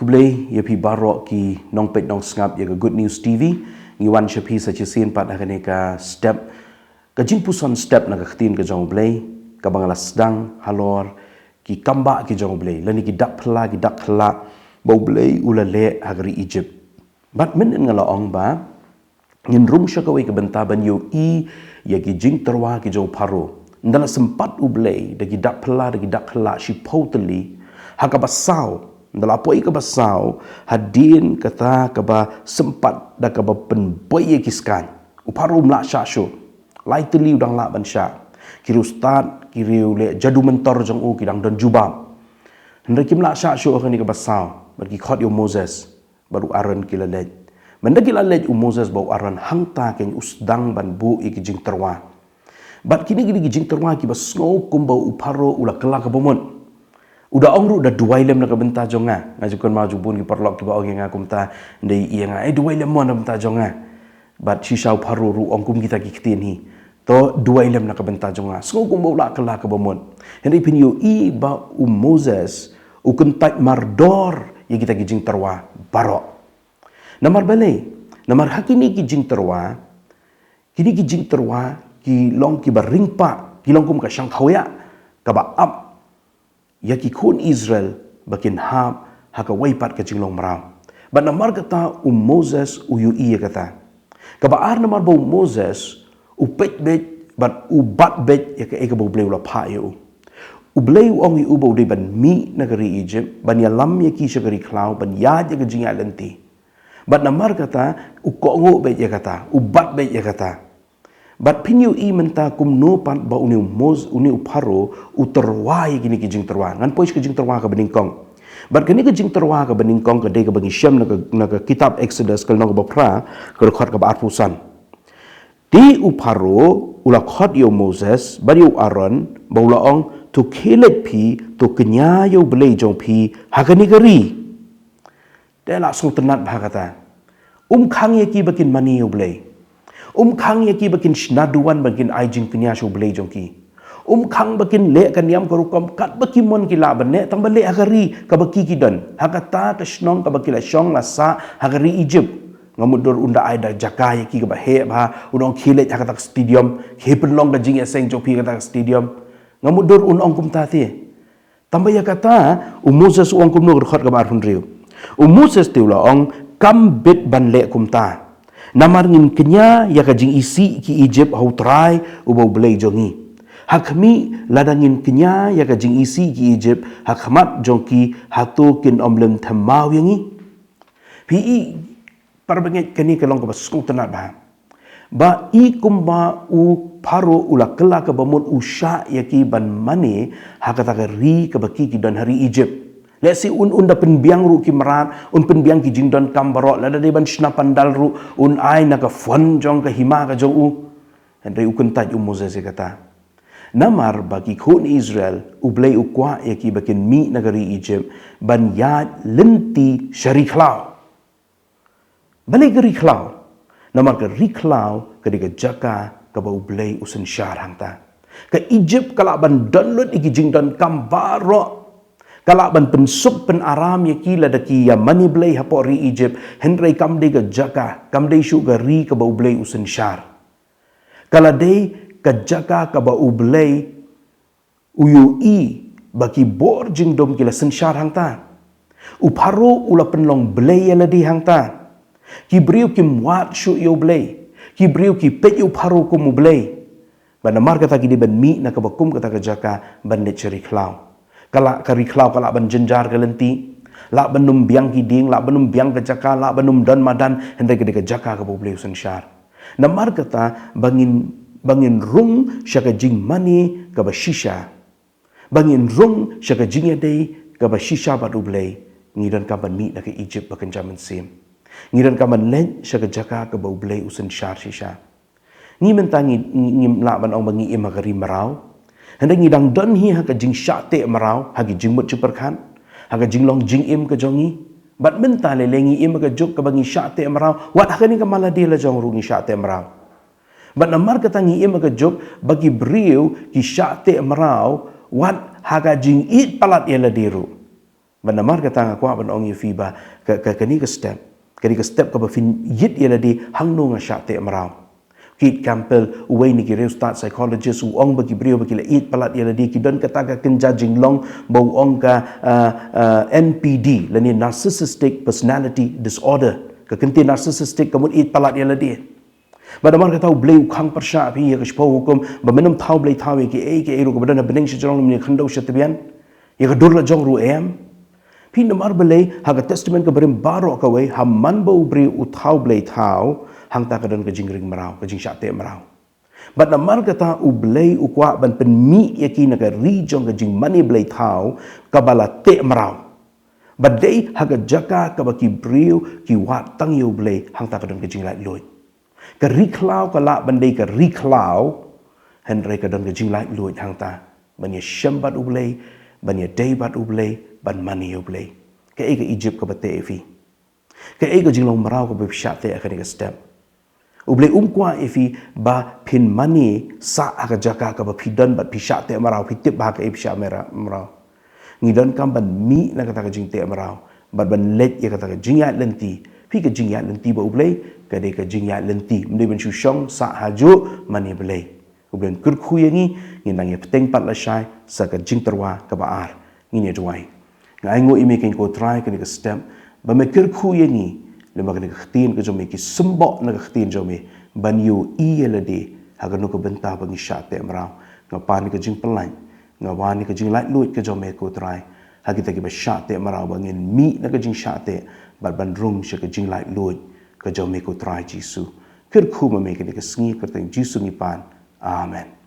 blay ya pi barok ki nong pet nong ngap ya Good News TV ngiwan shapi sa chisin pat hakane ka step ka jingpuson step na ka khtin ka jong blay ka bangala sedang halor ki kamba ki jong blay lani ki dak phla bau blay ulale hagri Egypt bat men ngala ong ba ngin rum syakawi ka bentaban yo ya ki jing terwa ki jong paro ndala sempat ublay dagi dak phla shi potally hakabasau dalam apa ika basau hadin kata kaba sempat dah kaba penboy kiskan uparum la syashu lightly udang la ban sya kiri ustad kiri le jadu mentor jong u kidang dan jubab hendak kim la syashu akan ika basau bagi khot yo Moses baru Aaron kilalet mendaki lalet Moses bau Aaron hangta ken usdang ban bu iki jing terwa bat kini gini jing terwa ki bas ngau kumbau uparo ula kelak kabomon udah ongru dah dua ilem nak bentar jonga ngajukan maju bun ki perlok ki ba ong yang akum ta ndai iya nga dua ilem mon bentar jonga bat shisau paru ru ongkum kita ki kitin hi to dua ilem nak bentar jonga so kum bola kala ka bomon henri pin yo ba Moses u kentat mardor ya kita ki jing terwa barok namar bale namar hakini ki jing terwa kini ki jing terwa ki long ki baringpa ki long kum ka syang khawya ka ba up ya ki kun Israel bakin hab haka waipat ke jinglong merau ban namar kata Moses yu iya kata kabaar namar bau Moses upet bet bat ubat bet ya ke bau bleu la pa yu bleu ong yu bau de ban mi negeri Egypt ban ya lam ya ki syagari klau ban ya ke jinga lenti ban namar kata ukongo bet ya kata ubat bet ya kata bat pinyu menta kum no pan ba uniu paro uterwai gini ki jing terwa ngan pois ki jing terwa ka beningkong bat kini ki jing terwa ka beningkong ka de ka bagi syam na kitab Exodus kal no ba pra ka khot ka ba arpusan di uparo ula khot yo Moses ba yo Aaron ba ula ong to kilet pi to kenya yo blei jong pi hakani gari de la sung tenat ba kata khang ye ki bakin mani yo blei khang ya ki bakin shnaduan bakin aijing kenya shu blei jongki khang bakin le kan yam karukom kat baki mon ki la bane tang bale agari ka baki ki don hakata ka shnong ka baki la shong la sa agari Egypt ngamudur unda aida jaka ya ki ka ba he ba unong khile hakata stadium he penlong ka jing eseng jopi kata stadium ngamudur unong kum ta ti tambaya kata Moses uang kum no khot ka bar hunriu Moses tiula ong kam bit ban le kum ta namar ngin kenya ya ka jing isi ki Egypt hau try ubau blei jongi hakmi ladangin kenya ya ka jing isi ki Egypt hakmat jongki hatu kin omlem thamau yangi pi parbanget kani kalong ka basung tanat ba i kumba u paro ula kela ka bamun usha ya ki ban mane hakata ka ri ka baki ki dan hari Egypt let's say unda penbiang ru ki merat penbiang ki jingdon kambarok lada de ban shna pandal ru ai na ka fon jong ka hima ka jong u andai ukentaj Moses kata namar bagi kun Israel ublei ukwa ya ki bakin mi negeri Egypt ban ya lenti syariklau balik geri klau namar ka riklau ka diga jaka ka ba ublei usen syar hangta ka Egypt kala ban download iki jingdon kambarok kalau ban pensup pen aram ya kila daki ya mani blei hapo ri Egypt henry kam de ga jaka kam de shu ga ri ka ba blei usen syar kala de ka jaka ka ba blei uyu baki bor jing dom kila sen syar hangta uparo ula penlong blei ya ladi hangta ki briu ki muat shu yo blei ki briu ki pet yo paro ko mu blei ban mar kata ki de ban mi na ka ba kum kata ka jaka ban de ceri klau kala kari klau kala ban jenjar galenti la banum biang kiding la banum biang ke jaka la banum don madan hendai ke jaka ke boleh usen syar namar kata bangin rung syaka jing mani ke bashisha bangin rung syaka jing yadai ke bashisha badu blei ngidan kaban mi na ke Egypt bakan jaman sim ngidan kaban len syaka jaka ke boleh usen syar shisha ngi mentangi ngi la ban ong bangi imagari marau hendak ngidang don hi haka jing syate marau hagi jing mut chuperkan haka jing long jing im ke jongi bat menta le lengi im ke juk ke bangi syate marau wat haka ni ke maladi la jong rungi syate marau bat namar kata ngi im ke juk bagi briu ki syate marau wat haka jing it palat ya la diru Banamar kata ngakwa ban ong yefi ba kani ke step ka ba fin yit yela di hangno nga sya te marau. Kit Campbell uway ni kireu start psychologist uong bagi brio bagi lait palat yela di kidon kata ka judging long bau ong ka NPD lani narcissistic personality disorder ka kenti narcissistic kamut it palat yela di. Badamar kata blay ukhang persya pi ya kashpo hukum bamenam thau blay thau ke ero ka badana beneng sejong ni khandau syatibian ya ka durla jong ru em pi namar belay haga testament ka berim baro ka way hamman bau bri uthau blay thau hang ta kadon ka jingring marau ka jing syate marau bat namar kata ublay ukwa ban penmi yaki na ka rijong ka jing mani blay thau ka bala te marau badai haga jaka ka baki brio ki wat tang yo blay hang ta kadon ka jing lai loy ka riklau ka la bandai ka riklau henry ka don ka jing lai loy hang ta ban ye shambat ublay ban ye day bat ublay ban mani ublay ka e ka Egypt ka bate efi ka e ka jing long marau ka bi syate ka ni ka step ublay kwa ifi ba pin mani sa aga jaka ka ba pidan bat pisha te marau pitip ba ka pisha marau ngidon kam ban mi na kata ka jing te marau bat ban let ya kata ka jing ya lenti pi ka jing ya lenti ba ublay ka de ka jing ya lenti mde ben shu shong sa haju mani blay ublay kur khu yangi nginang ya peteng pat la shai sa ka jing terwa ka ba ar ngini duai ngai ngo imi ken ko try ka ni ka step ba me kur khu yangi lima kena kekhtiin ke jome ki sembok na kekhtiin jome banyu iya lade haga no ko benta bangi syate marau ngapani ke jing pelai ngawani ke jing light luit ke jome ko try hagi ta ki ba syate marau bangin mi na ke jing syate bat ban rung she ke jing light luit ke jome ko try jisu ker khu me ke ni ke sngi kerteng jisu ni pan amen